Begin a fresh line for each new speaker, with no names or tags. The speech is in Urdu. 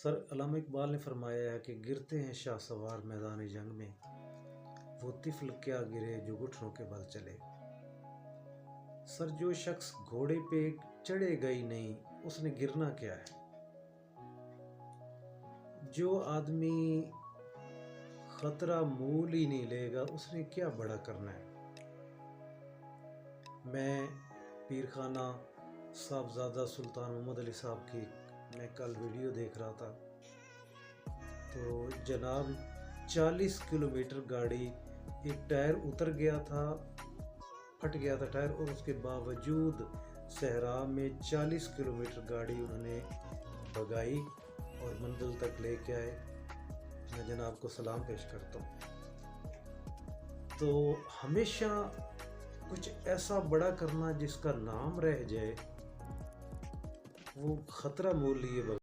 سر علامہ اقبال نے فرمایا ہے کہ گرتے ہیں شاہ سوار میدان جنگ میں، وہ طفل کیا گرے جو گھٹنوں کے بل چلے۔ سر جو شخص گھوڑے پہ چڑھے گئی نہیں اس نے گرنا کیا ہے؟ جو آدمی خطرہ مول ہی نہیں لے گا اس نے کیا بڑا کرنا ہے؟ میں پیر خانہ صاحبزادہ سلطان محمد علی صاحب کی میں کل ویڈیو دیکھ رہا تھا، تو جناب 40 کلومیٹر گاڑی، ایک ٹائر اتر گیا تھا، پھٹ گیا تھا ٹائر، اور اس کے باوجود صحرا میں 40 کلومیٹر گاڑی انہوں نے بھگائی اور منزل تک لے کے آئے۔ میں جناب کو سلام پیش کرتا ہوں۔ تو ہمیشہ کچھ ایسا بڑا کرنا جس کا نام رہ جائے، وہ خطرہ مول لیے بغیر